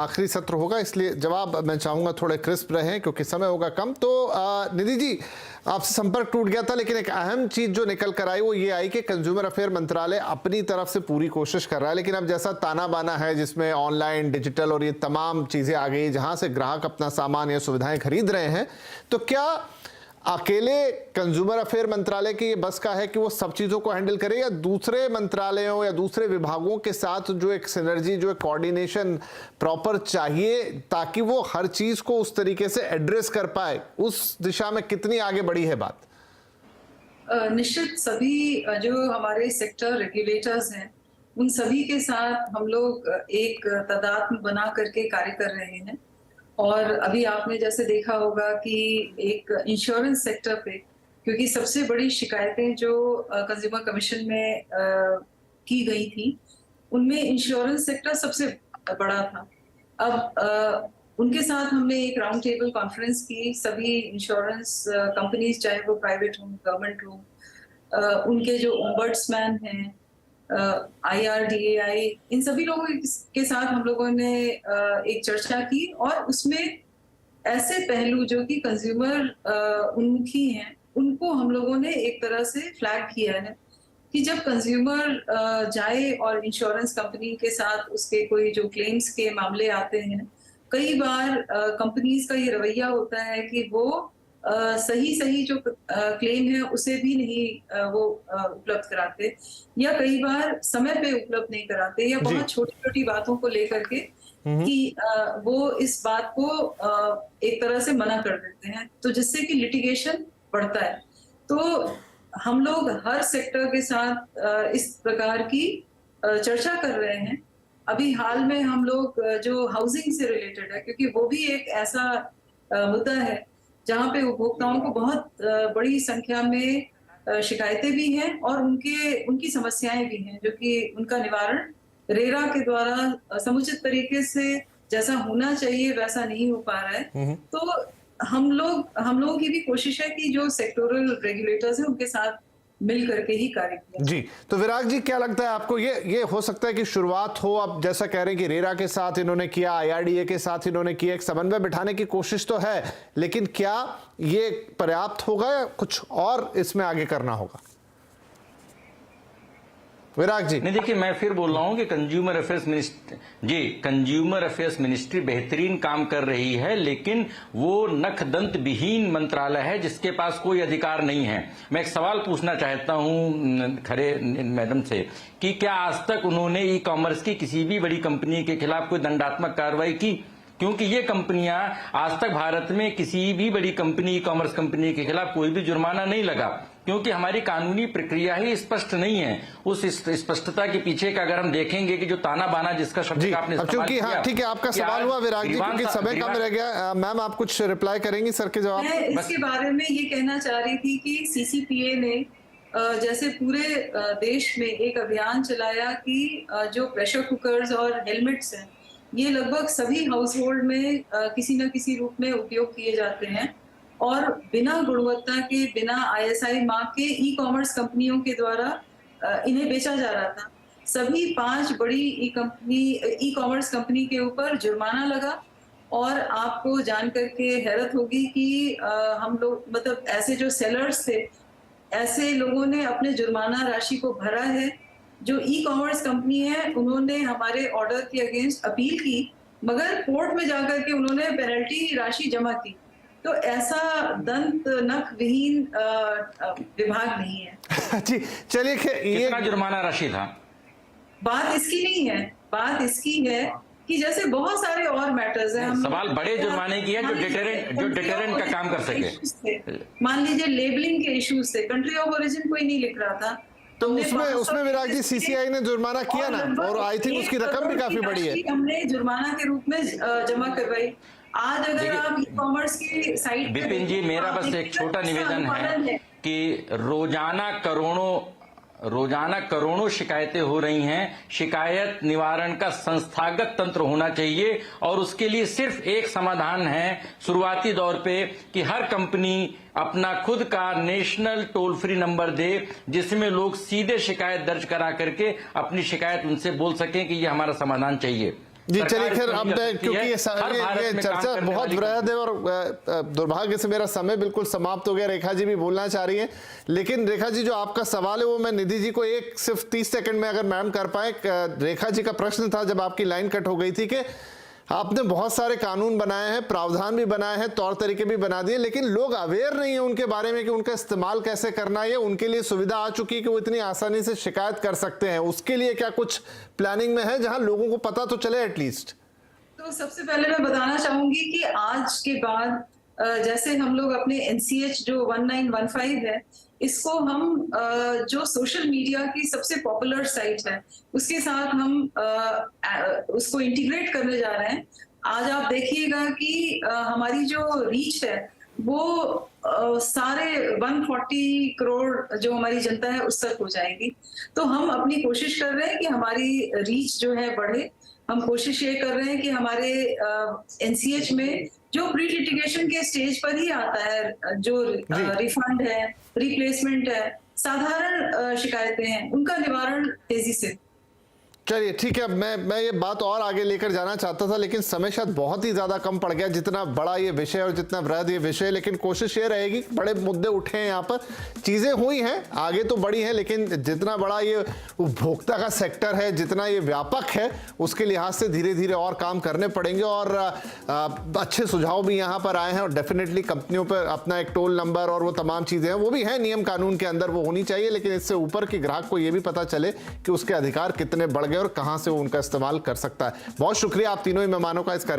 आखिरी सत्र होगा, इसलिए जवाब मैं चाहूंगा थोड़े क्रिस्प रहें क्योंकि समय होगा कम। तो निधि जी, आपसे संपर्क टूट गया था, लेकिन एक अहम चीज जो निकल कर आई वो ये आई कि कंज्यूमर अफेयर मंत्रालय अपनी तरफ से पूरी कोशिश कर रहा है, लेकिन अब जैसा ताना बाना है जिसमें ऑनलाइन, डिजिटल और ये तमाम चीजें आ गई जहां से ग्राहक अपना सामान या सुविधाएं खरीद रहे हैं, तो क्या अकेले कंज्यूमर अफेयर मंत्रालय की ये बस का है कि वो सब चीजों को हैंडल करे, या दूसरे मंत्रालयों या दूसरे विभागों के साथ जो एक सिनर्जी, जो एक कोऑर्डिनेशन प्रॉपर चाहिए ताकि वो हर चीज को उस तरीके से एड्रेस कर पाए, उस दिशा में कितनी आगे बढ़ी है बात? निश्चित सभी जो हमारे सेक्टर रेगुलेटर्स हैं उन सभी के साथ हम लोग एक तादात्म्य बना करके कार्य कर रहे हैं। और अभी आपने जैसे देखा होगा कि एक इंश्योरेंस सेक्टर पे, क्योंकि सबसे बड़ी शिकायतें जो कंज्यूमर कमीशन में की गई थी उनमें इंश्योरेंस सेक्टर सबसे बड़ा था। अब उनके साथ हमने एक राउंड टेबल कॉन्फ्रेंस की, सभी इंश्योरेंस कंपनीज चाहे वो प्राइवेट हो गवर्नमेंट हो, उनके जो ओम्बड्समैन हैं, IRDAI, इन सभी लोगों के साथ हम लोगों ने एक चर्चा की और उसमें ऐसे पहलू जो कि कंज्यूमर उन्मुखी हैं उनको हम लोगों ने एक तरह से फ्लैग किया है कि जब कंज्यूमर जाए और इंश्योरेंस कंपनी के साथ उसके कोई जो क्लेम्स के मामले आते हैं, कई बार कंपनीज का ये रवैया होता है कि वो सही जो क्लेम है उसे भी नहीं वो उपलब्ध कराते, या कई बार समय पे उपलब्ध नहीं कराते, या बहुत छोटी छोटी बातों को लेकर के कि वो इस बात को एक तरह से मना कर देते हैं, तो जिससे कि लिटिगेशन बढ़ता है। तो हम लोग हर सेक्टर के साथ इस प्रकार की चर्चा कर रहे हैं। अभी हाल में हम लोग जो हाउसिंग से रिलेटेड है, क्योंकि वो भी एक ऐसा मुद्दा है जहाँ पे उपभोक्ताओं को बहुत बड़ी संख्या में शिकायतें भी हैं और उनकी समस्याएं भी हैं, जो कि उनका निवारण रेरा के द्वारा समुचित तरीके से जैसा होना चाहिए वैसा नहीं हो पा रहा है। तो हम लोगों की भी कोशिश है कि जो सेक्टोरल रेगुलेटर्स हैं उनके साथ मिल करके ही कार्य किया जी। तो विराग जी, क्या लगता है आपको, ये हो सकता है कि शुरुआत हो, अब जैसा कह रहे हैं कि रेरा के साथ इन्होंने किया, IRDA के साथ इन्होंने किया, एक समन्वय बिठाने की कोशिश तो है, लेकिन क्या ये पर्याप्त होगा या कुछ और इसमें आगे करना होगा? विराग जी। नहीं, देखिए मैं फिर बोल रहा हूं कि कंज्यूमर अफेयर्स मिनिस्ट्री बेहतरीन काम कर रही है, लेकिन वो नखदंत विहीन मंत्रालय है जिसके पास कोई अधिकार नहीं है। मैं एक सवाल पूछना चाहता हूं खरे मैडम से कि क्या आज तक उन्होंने ई कॉमर्स की किसी भी बड़ी कंपनी के खिलाफ कोई दंडात्मक कार्रवाई की? क्योंकि ये कंपनियां आज तक भारत में किसी भी बड़ी कंपनी, ई कॉमर्स कंपनी के खिलाफ कोई भी जुर्माना नहीं लगा, क्योंकि हमारी कानूनी प्रक्रिया ही स्पष्ट नहीं है। उस स्पष्टता के पीछे का अगर हम देखेंगे कि जो ताना बाना जिसका शब्द आपने इस्तेमाल किया, हाँ ठीक है, आपका सवाल हुआ विराग जी, क्योंकि समय कम रह गया। मैम, आप कुछ रिप्लाई करेंगी सर के जवाब? मैं इसके बारे में ये कहना चाह रही थी कि CCPA ने जैसे पूरे देश में एक अभियान चलाया कि जो प्रेशर कुकर्स और हेलमेट्स हैं ये लगभग सभी हाउस होल्ड में किसी न किसी रूप में उपयोग किए जाते हैं, और बिना गुणवत्ता के, बिना ISI मार्क के ई कॉमर्स कंपनियों के द्वारा इन्हें बेचा जा रहा था। सभी 5 बड़ी ई कॉमर्स कंपनी के ऊपर जुर्माना लगा, और आपको जान करके हैरत होगी कि हम लोग, मतलब ऐसे जो सेलर्स थे, ऐसे लोगों ने अपने जुर्माना राशि को भरा है। जो ई कॉमर्स कंपनी है उन्होंने हमारे ऑर्डर के अगेंस्ट अपील की, मगर कोर्ट में जाकर के उन्होंने पेनल्टी राशि जमा की। तो ऐसा दंत नख विहीन विभाग नहीं है। जी चलिए, कितना जुर्माना राशि था? बात इसकी नहीं है, बात इसकी है कि जैसे बहुत सारे और मैटर्स हैं। सवाल बड़े जुर्माने की है जो डिटेरेंट का काम कर सके। मान लीजिए लेबलिंग के इश्यूज से, कंट्री ऑफ ओरिजिन कोई नहीं लिख रहा था, तो उसमें विराग जी CCI ने जुर्माना किया ना, और आई थिंक उसकी रकम भी काफी बड़ी है। हमने जुर्माना के रूप में जमा करवाई। आज अगर आप ई कॉमर्स की साइट, विपिन जी, मेरा बस एक छोटा निवेदन है कि रोजाना करोड़ों शिकायतें हो रही हैं। शिकायत निवारण का संस्थागत तंत्र होना चाहिए, और उसके लिए सिर्फ एक समाधान है शुरुआती दौर पे कि हर कंपनी अपना खुद का नेशनल टोल फ्री नंबर दे, जिसमें लोग सीधे शिकायत दर्ज करा करके अपनी शिकायत उनसे बोल सकें कि ये हमारा समाधान चाहिए। जी चलिए सरकार खैर इसको अब नहीं कर मैं सकती क्योंकि है। हर भारत ये में काम चर्चा करने बहुत वाली वृहद है और दुर्भाग्य से मेरा समय बिल्कुल समाप्त हो गया। रेखा जी भी बोलना चाह रही है, लेकिन रेखा जी जो आपका सवाल है वो मैं निधि जी को एक सिर्फ 30 सेकंड में अगर मैम कर पाए। रेखा जी का प्रश्न था जब आपकी लाइन कट हो गई थी कि आपने बहुत सारे कानून बनाए हैं, प्रावधान भी बनाए हैं, तौर तरीके भी बना दिए, लेकिन लोग अवेयर नहीं है उनके बारे में कि उनका इस्तेमाल कैसे करना है। उनके लिए सुविधा आ चुकी है कि वो इतनी आसानी से शिकायत कर सकते हैं। उसके लिए क्या कुछ प्लानिंग में है जहां लोगों को पता तो चले एटलीस्ट? तो सबसे पहले मैं बताना चाहूंगी कि आज के बाद जैसे हम लोग अपने एनसीएच जो 1915 है, इसको हम जो सोशल मीडिया की सबसे पॉपुलर साइट है उसके साथ हम उसको इंटीग्रेट करने जा रहे हैं। आज आप देखिएगा कि हमारी जो रीच है वो सारे 140 करोड़ जो हमारी जनता है उस तक हो जाएगी। तो हम अपनी कोशिश कर रहे हैं कि हमारी रीच जो है बढ़े। हम कोशिश ये कर रहे हैं कि हमारे एनसीएच में जो प्री लिटिगेशन के स्टेज पर ही आता है, जो रिफंड है, रिप्लेसमेंट है, साधारण शिकायतें हैं, उनका निवारण तेजी से। चलिए ठीक है। मैं ये बात और आगे लेकर जाना चाहता था, लेकिन समय शायद बहुत ही ज्यादा कम पड़ गया, जितना बड़ा ये विषय और जितना वृहद ये विषय। लेकिन कोशिश ये रहेगी, बड़े मुद्दे उठे हैं यहाँ पर, चीजें हुई हैं, आगे तो बढ़ी हैं, लेकिन जितना बड़ा ये उपभोक्ता का सेक्टर है, जितना ये व्यापक है, उसके लिहाज से धीरे धीरे और काम करने पड़ेंगे। और अच्छे सुझाव भी यहाँ पर आए हैं और डेफिनेटली कंपनियों पर अपना एक टोल नंबर और वो तमाम चीजें हैं, वो भी है नियम कानून के अंदर, वो होनी चाहिए। लेकिन इससे ऊपर की ग्राहक को ये भी पता चले कि उसके अधिकार कितने बढ़ गए और कहां से वो उनका इस्तेमाल कर सकता है। बहुत शुक्रिया आप तीनों ही मेहमानों का इस